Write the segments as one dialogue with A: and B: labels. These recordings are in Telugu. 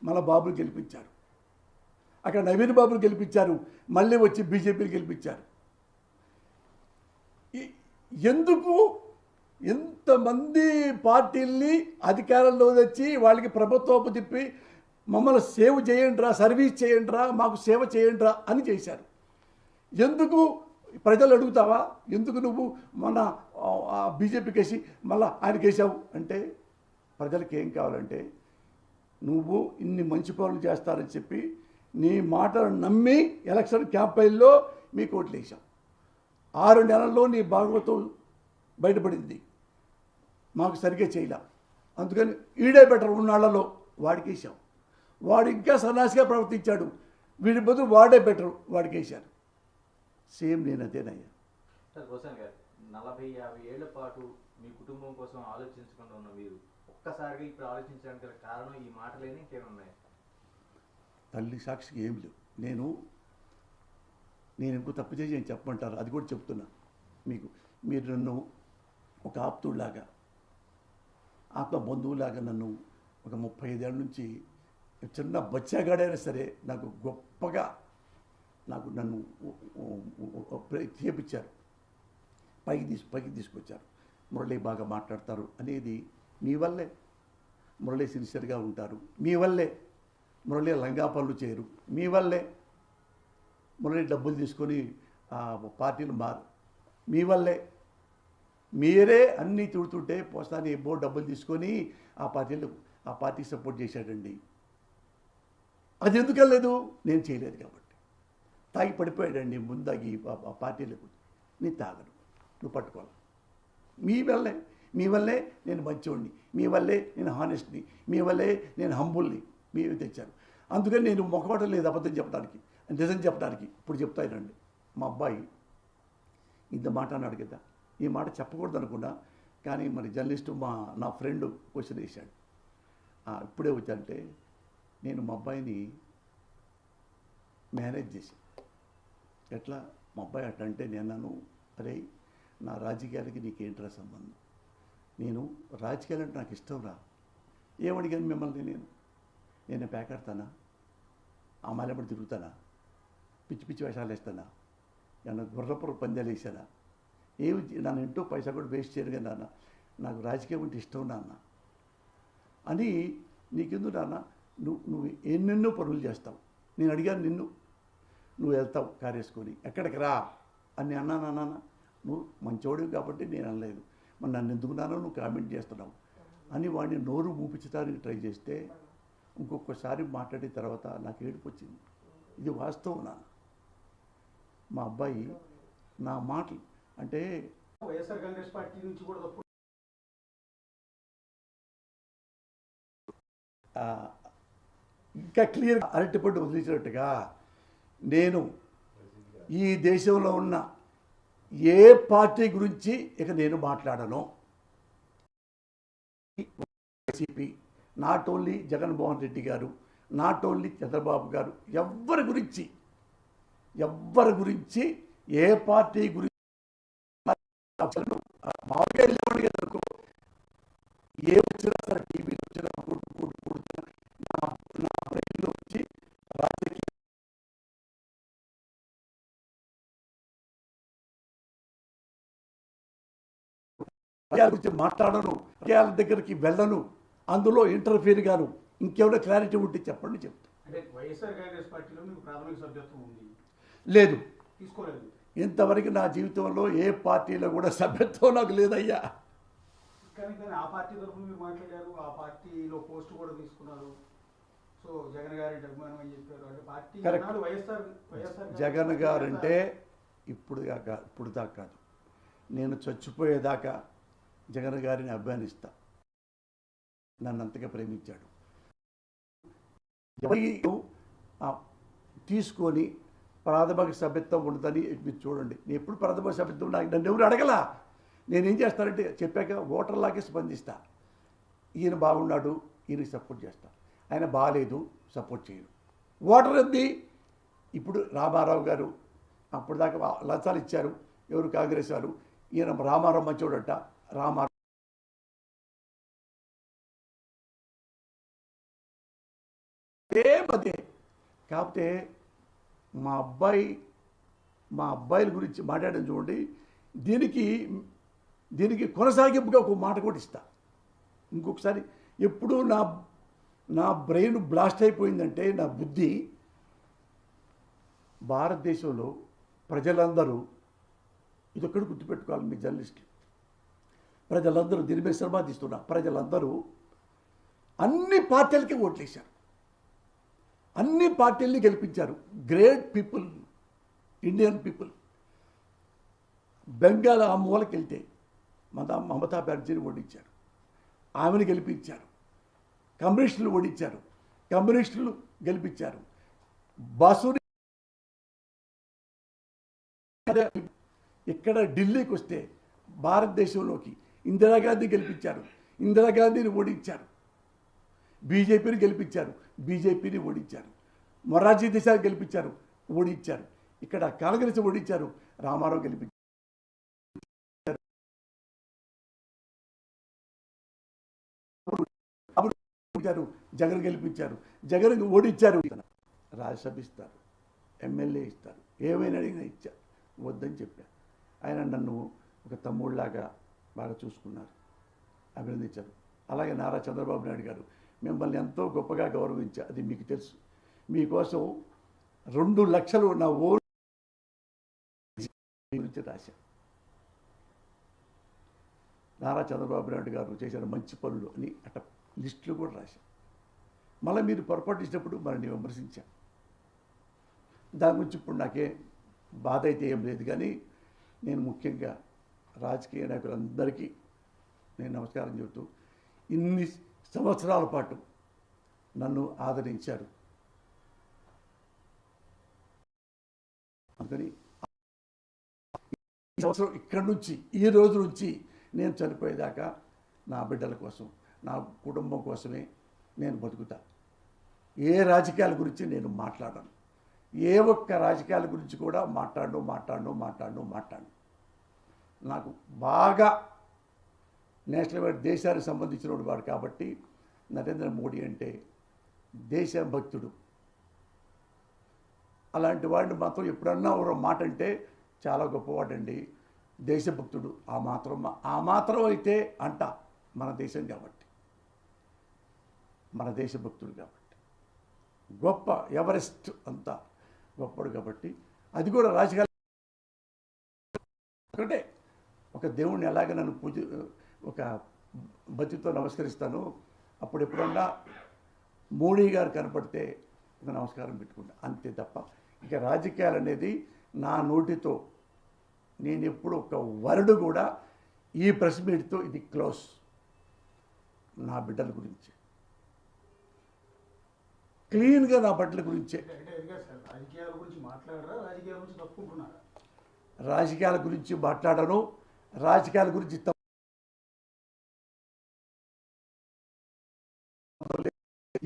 A: మళ్ళీ బాబుని గెలిపించారు. అక్కడ నవీన్ బాబుని గెలిపించారు, మళ్ళీ వచ్చి బీజేపీని గెలిపించారు. ఎందుకు ఎంతమంది పార్టీల్ని అధికారంలో తెచ్చి వాళ్ళకి ప్రభుత్వపు తిప్పి మమ్మల్ని సేవ్ చేయండిరా, సర్వీస్ చేయండిరా, మాకు సేవ చేయండిరా అని చేశారు. ఎందుకు ప్రజలు అడుగుతావా, ఎందుకు నువ్వు మన బీజేపీకి వేసి మళ్ళీ ఆయనకి వేసావు అంటే, ప్రజలకి ఏం కావాలంటే నువ్వు ఇన్ని మంచి పనులు చేస్తారని చెప్పి నీ మాటలు నమ్మి ఎలక్షన్ క్యాంపెయిన్లో మీకు ఓట్లు వేసాం. 6 నెలల్లో నీ భాగవతం బయటపడింది, మాకు సరిగ్గా చేయలే. అందుకని ఈడే బెటర్ ఉన్నాళ్లలో వాడికి వేసాం. వాడు ఇంకా సన్నాసిగా ప్రవర్తించాడు, వీడి బదులు వాడే బెటర్, వాడికి వేశారు. సేమ్ నేను అదేనయ్యా.
B: సార్ రోషన్ గారు, 40-50 ఏళ్ల పాటు మీ కుటుంబం కోసం ఆలోచించకుండా ఉన్న మీరు ఒక్కసారిగా ఇప్పుడు ఆలోచించడానికి కారణం ఈ మాటలేని ఇంకేమున్నాయి?
A: తల్లి సాక్షికి ఏమి లేవు. నేను ఇంకో తప్పు చేసి నేను చెప్పమంటారు, అది కూడా చెప్తున్నా మీకు. మీరు నన్ను ఒక ఆప్తుడిలాగా, ఆత్మ బంధువులాగా నన్ను ఒక 35 ఏళ్ళ నుంచి చిన్న బచ్చాగాడైనా సరే నాకు గొప్పగా నన్ను చేపించారు, పైకి తీసుకొచ్చారు. మురళి బాగా మాట్లాడతారు అనేది మీ వల్లే, మురళి సిన్సియర్గా ఉంటారు మీ వల్లే, మురళి లంగా పనులు చేయరు మీ వల్లే, మురళి డబ్బులు తీసుకొని పార్టీలు మారు మీ వల్లే. మీరే అన్నీ తిడుతుంటే పోస్తాని ఎబ్బో డబ్బులు తీసుకొని ఆ పార్టీకి సపోర్ట్ చేశాడండి. అది ఎందుకు వెళ్ళలేదు? నేను చేయలేదు కాబట్టి. తాగి పడిపోయాడండి ముందాగి ఆ పార్టీలకు. నేను తాగను, నువ్వు పట్టుకోవాలి. మీ వల్లే నేను మంచోడిని, మీ వల్లే నేను హానెస్ట్ని, మీ వల్లే నేను హంబుల్ని మీరు తెచ్చారు. అందుకని నేను మొక్కబట్టం లేదు అబద్ధం చెప్పడానికి, నిజం చెప్పడానికి. ఇప్పుడు చెప్తానండి, మా అబ్బాయి ఇంత మాట అన్నాడు కదా, ఈ మాట చెప్పకూడదు అనుకున్నా, కానీ మరి జర్నలిస్టు నా ఫ్రెండ్ క్వశ్చన్ వేశాడు. ఇప్పుడే వచ్చానంటే నేను మా అబ్బాయిని మేనేజ్ చేశాను. ఎట్లా మా అబ్బాయి అట్లా అంటే నేను అన్నాను, అరే నా రాజకీయాలకి నీకేంట్రా సంబంధం, నేను రాజకీయాలంటే నాకు ఇష్టం రా. ఏమడిగాను మిమ్మల్ని, నేను పేకాడతానా, ఆ మాలెపడి తిరుగుతానా, పిచ్చి వేషాలు వేస్తానా, ఏమన్నా గుర్రపుర పందాలు వేసానా, ఏమి నన్ను ఇంటూ పైసా కూడా వేస్ట్ చేయరు కదా నాన్న, నాకు రాజకీయం అంటే ఇష్టం నాన్న అని. నీకెందుకు నాన్న, నువ్వు ఎన్నెన్నో పనులు చేస్తావు, నేను అడిగాను నిన్ను, నువ్వు వెళ్తావు కారు వేసుకొని, ఎక్కడికి రా అని అన్నాను. నాన్న నువ్వు మంచోడివి కాబట్టి నేను అనలేదు, మరి నన్ను ఎందుకున్నానో నువ్వు కామెంట్ చేస్తున్నావు అని వాడిని నోరు మూపించడానికి ట్రై చేస్తే ఇంకొకసారి మాట్లాడిన తర్వాత నాకు ఏడుపు వచ్చింది. ఇది వాస్తవం నాన్న. మా అబ్బాయి నా మాటలు అంటే
C: వైఎస్ఆర్ కాంగ్రెస్ పార్టీ నుంచి కూడా
A: ఇంకా క్లియర్ అరటిపండు వదిలించినట్టుగా నేను ఈ దేశంలో ఉన్న ఏ పార్టీ గురించి ఇక నేను మాట్లాడను. YCP, not only Jaganmohan Reddy గారు, నాట్ ఓన్లీ చంద్రబాబు గారు, ఎవ్వరి గురించి ఏ పార్టీ గురించి ఏ వచ్చినా సరే టీవీలో వచ్చిన నా బ్రెయిన్లో వచ్చి రాజకీయ గురించి మాట్లాడను, రాజకీయాల దగ్గరికి వెళ్ళను, అందులో ఇంటర్ఫీర్ గాను. ఇంకేమైనా క్లారిటీ ఉంటే చెప్పండి, చెప్తాను.
C: అంటే వైఎస్ఆర్ కాంగ్రెస్ పార్టీలో మీకు ప్రాథమిక సభ్యత్వం ఉంది?
A: లేదు,
C: తీసుకోలేదు.
A: ఇంతవరకు నా జీవితంలో ఏ పార్టీలో కూడా సభ్యత్వం నాకు లేదయ్యా.
C: కానీ ఆ పార్టీ తరఫున మీరు మాట్లాడారు, ఆ పార్టీలో పోస్ట్ కూడా తీసుకున్నారు. సో జగన్ గారి అభిమానం అని చెప్పారు. అంటే పార్టీ వైఎస్ఆర్
A: జగన్ గారంటే ఇప్పుడు దాకా కాదు, నేను చచ్చిపోయేదాకా జగన్ గారిని అభిమానిస్తా. నన్ను అంతగా ప్రేమించాడు. తీసుకొని ప్రాథమిక సభ్యత్వం ఉండదని మీరు చూడండి. నేను ఎప్పుడు ప్రాథమిక సభ్యత్వం నన్ను ఎవరు అడగలా. నేనేం చేస్తానంటే చెప్పాక ఓటర్లాగే స్పందిస్తా. ఈయన బాగున్నాడు, ఈయనకి సపోర్ట్ చేస్తా, ఆయన బాగాలేదు సపోర్ట్ చేయడు. ఓటర్ ఉంది. ఇప్పుడు రామారావు గారు అప్పుడు దాకా లంచాలు ఇచ్చారు, ఎవరు కాంగ్రెస్ వారు. ఈయన రామారావు మంచోడట, రామారావు సేమ్ అదే. కాకపోతే మా అబ్బాయిల గురించి మాట్లాడడం చూడండి, దీనికి కొనసాగింపుగా ఒక మాట కూడా ఇస్తా. ఇంకొకసారి ఎప్పుడు నా బ్రెయిన్ బ్లాస్ట్ అయిపోయిందంటే, నా బుద్ధి, భారతదేశంలో ప్రజలందరూ ఇదొక్కడు గుర్తుపెట్టుకోవాలి మీ జర్నలిస్టులు, ప్రజలందరూ దీని మీద శ్రమ తీస్తున్నా, ప్రజలందరూ అన్ని పార్టీలకి ఓట్లేశారు, అన్ని పార్టీల్ని గెలిపించారు. Great people, Indian people. Bengal ఆ మూలకి వెళ్తే మమతా బెనర్జీని ఓడించారు, ఆమెను గెలిపించారు. కమ్యూనిస్టులు ఓడించారు, కమ్యూనిస్టులు గెలిపించారు. బాసుని ఇక్కడ ఢిల్లీకి వస్తే భారతదేశంలోకి ఇందిరాగాంధీ గెలిపించారు, ఇందిరాగాంధీని ఓడించారు. బీజేపీని గెలిపించారు, బీజేపీని ఓడించారు. మొరార్జీ దేశాయ్ గెలిపించారు, ఓడించారు. ఇక్కడ కాంగ్రెస్ ఓడించారు, రామారావు గెలిపించారు. జగన్ గెలిపించారు, జగన్ ఓడించారు. రాజ్యసభ ఇస్తారు, ఎమ్మెల్యే ఇస్తారు, ఏమైనా అడిగినా ఇచ్చారు. వద్దని చెప్పారు. ఆయన నన్ను ఒక తమ్ముళ్ళలాగా బాగా చూసుకున్నారు, అభినందించారు. అలాగే నారా చంద్రబాబు నాయుడు గారు మిమ్మల్ని ఎంతో గొప్పగా గౌరవించారు, అది మీకు తెలుసు. మీకోసం 2 లక్షలు నా ఓటు గురించి రాశారు. నారా చంద్రబాబు నాయుడు గారు చేసిన మంచి పనులు అని అట్ట లిస్టులు కూడా రాశారు. మళ్ళీ మీరు పొరపాటు ఇచ్చినప్పుడు మనల్ని విమర్శించాను. దాని గురించి ఇప్పుడు నాకే బాధ అయితే ఏం లేదు. కానీ నేను ముఖ్యంగా రాజకీయ నాయకులందరికీ నేను నమస్కారం చెబుతూ, ఇన్ని సంవత్సరాల పాటు నన్ను ఆదరించారు. అందుకని ఈ సంవత్సరం ఇక్కడి నుంచి, ఈ రోజు నుంచి నేను చనిపోయేదాకా నా బిడ్డల కోసం, నా కుటుంబం కోసమే నేను బతుకుతా. ఏ రాజకీయాల గురించి నేను మాట్లాడను, ఏ ఒక్క రాజకీయాల గురించి కూడా మాట్లాడను. నాకు బాగా నేషనల్ వైడ్ దేశానికి సంబంధించిన వాడు కాబట్టి నరేంద్ర మోడీ అంటే దేశభక్తుడు. అలాంటి వాడిని మాత్రం ఎప్పుడన్నా ఒక మాట అంటే చాలా గొప్పవాడండి, దేశభక్తుడు. ఆ మాత్రం అయితే అంట మన దేశం కాబట్టి, మన దేశభక్తుడు కాబట్టి, గొప్ప ఎవరెస్ట్ అంతా గొప్పడు కాబట్టి. అది కూడా రాజకీయాలు ఒకటే. ఒక దేవుణ్ణి ఎలాగ నన్ను ఒక భక్తితో నమస్కరిస్తాను, అప్పుడు ఎప్పుడన్నా మోడీ గారు కనపడితే ఒక నమస్కారం పెట్టుకుంటా, అంతే తప్ప ఇక రాజకీయాలు అనేది నా నోటితో నేను ఎప్పుడు ఒక వర్డ్ కూడా ఈ ప్రెస్ మీట్తో ఇది క్లోజ్. నా బిడ్డల గురించి క్లీన్గా, నా బిడ్డల గురించే.
C: రాజకీయాల గురించి మాట్లాడరా, రాజకీయాల గురించి తప్పుకుంటున్నారా?
A: రాజకీయాల గురించి మాట్లాడను, రాజకీయాల గురించి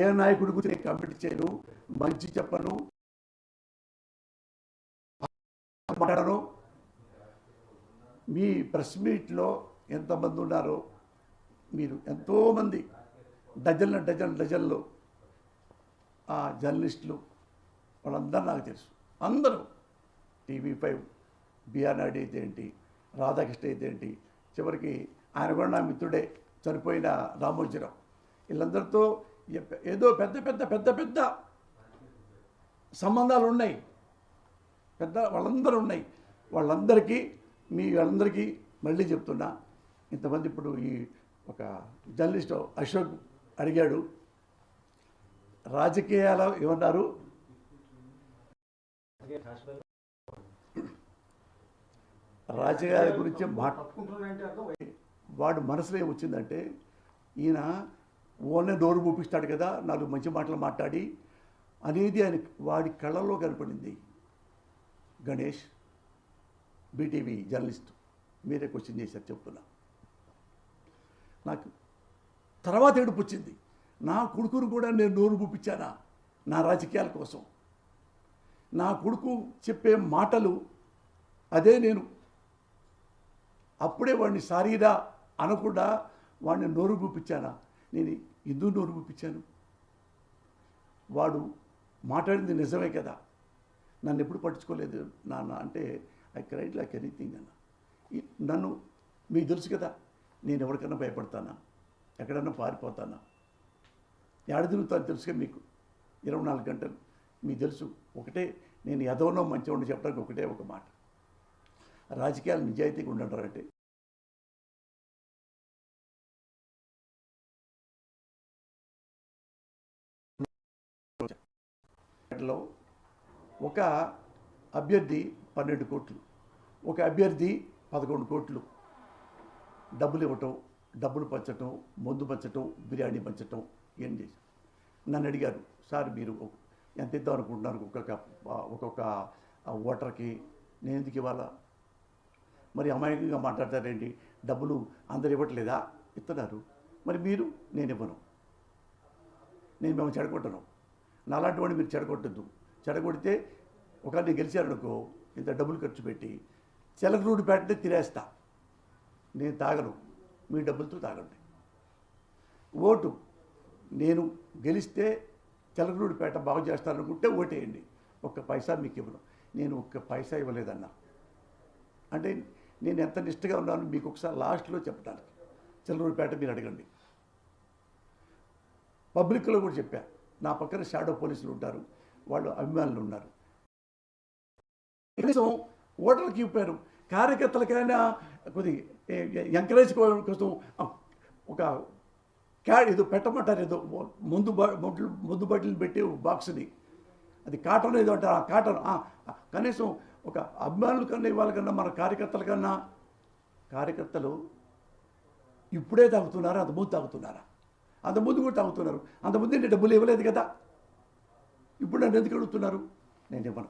A: ఏ నాయకుడి గురించి నేను కమెంట్ చేయను, మంచి చెప్పను, మాట్లాడను. మీ ప్రెస్ మీట్లో ఎంతమంది ఉన్నారో, మీరు ఎంతోమంది డజన్లు ఆ జర్నలిస్టులు, వాళ్ళందరూ నాకు తెలుసు. అందరూ TV5 బిఆర్ నాయుడు అయితే ఏంటి, రాధాకృష్ణ అయితే ఏంటి, చివరికి ఆయన కూడా నా మిత్రుడే, చనిపోయిన రామోజీరావు, వీళ్ళందరితో ఏదో పెద్ద సంబంధాలు ఉన్నాయి, వాళ్ళందరూ ఉన్నాయి. వాళ్ళందరికీ మళ్ళీ చెప్తున్నా. ఇంతమంది ఇప్పుడు ఈ ఒక జర్నలిస్ట్ అశోక్ అడిగాడు, రాజకీయాలు ఏమన్నారు, రాజకీయాల గురించి వాడు మనసులో ఏమొచ్చిందంటే, ఈయన ఓన్లీ నోరు మూపిస్తాడు కదా, 4 మంచి మాటలు మాట్లాడి అనేది ఆయన వాడి కళ్ళల్లో కనపడింది. గణేష్ బీటీవీ జర్నలిస్ట్, మీరే క్వశ్చన్ చేశారు చెప్తున్నా. నాకు తర్వాత ఏడుపు వచ్చింది, నా కొడుకును కూడా నేను నోరు మూపించానా నా రాజకీయాల కోసం? నా కొడుకు చెప్పే మాటలు అదే, నేను అప్పుడే వాడిని సారీరా అనకుండా వాడిని నోరు మూపించానా? నేను ఎందుకు నోరు మూపించాను? వాడు మాట్లాడింది నిజమే కదా, నన్ను ఎప్పుడు పట్టించుకోలేదు నాన్న అంటే ఐ క్రైడ్ లైక్ ఎనీథింగ్ అన్న. నన్ను మీకు తెలుసు కదా, నేను ఎవరికైనా భయపడతానా, ఎక్కడన్నా పారిపోతానా, ఏడ తిరుగుతాను తెలుసుగా మీకు 24 గంటలు మీకు తెలుసు. ఒకటే నేను ఎదవనో మంచివాడిని చెప్పడానికి ఒకటే ఒక మాట, రాజకీయాలు నిజాయితీగా ఉండంటారంటే లో ఒక అభ్యర్థి 12 కోట్లు, ఒక అభ్యర్థి 11 కోట్లు డబ్బులు ఇవ్వటం, డబ్బులు పంచటం, మందు పంచటం, బిర్యానీ పంచటం ఏం చేశాం. నన్ను అడిగారు, సార్ మీరు ఎంత ఇద్దాం అనుకుంటున్నారు ఒక్కొక్క ఓటర్కి, నేను ఎందుకు ఇవ్వాలా, మరి అమాయకంగా మాట్లాడతారేంటి, డబ్బులు అందరు ఇవ్వట్లేదా, ఇస్తున్నారు, మరి మీరు నేను ఇవ్వను, నేను మేము చెడగొట్టను, నాలాంటి వాడిని మీరు చెడగొట్టద్దు. చెడగొడితే ఒకరిని గెలిచారనుకో ఇంత డబ్బులు ఖర్చు పెట్టి చిలకలూరిపేటనే తినేస్తా, నేను తాగను, మీ డబ్బులతో తాగండి. ఓటు నేను గెలిస్తే చిలకలూరిపేట బాగు చేస్తాననుకుంటే ఓటేయండి, ఒక్క పైసా మీకు ఇవ్వను. నేను ఒక్క పైసా ఇవ్వలేదన్నా అంటే నేను ఎంత నిష్ఠగా ఉన్నాను మీకు ఒకసారి లాస్ట్లో చెప్పడానికి. చిలకలూరిపేట మీరు అడగండి. పబ్లిక్లో కూడా చెప్పా, నా పక్కన షాడో పోలీసులు ఉంటారు, వాళ్ళు అభిమానులు ఉన్నారు, కనీసం ఓటర్కి ఇప్పారు. కార్యకర్తలకైనా కొద్ది ఎంకరేజ్ కోసం ఒక ఏదో పెట్టమంటారు, ఏదో ముందు బట్టలు పెట్టి బాక్స్ని, అది కాటన్ ఏదో అంటారు, ఆ కాటన్ కనీసం ఒక అభిమానుల కన్నా ఇవ్వాలకన్నా మన కార్యకర్తలు ఇప్పుడే తాగుతున్నారా, అంతకుముందు తాగుతున్నారా? అంతకుముందు కూడా తాగుతున్నారు, అంతకుముందు నేను డబ్బులు ఇవ్వలేదు కదా, ఇప్పుడు నన్ను ఎందుకు అడుగుతున్నారు? నేను ఇవ్వను.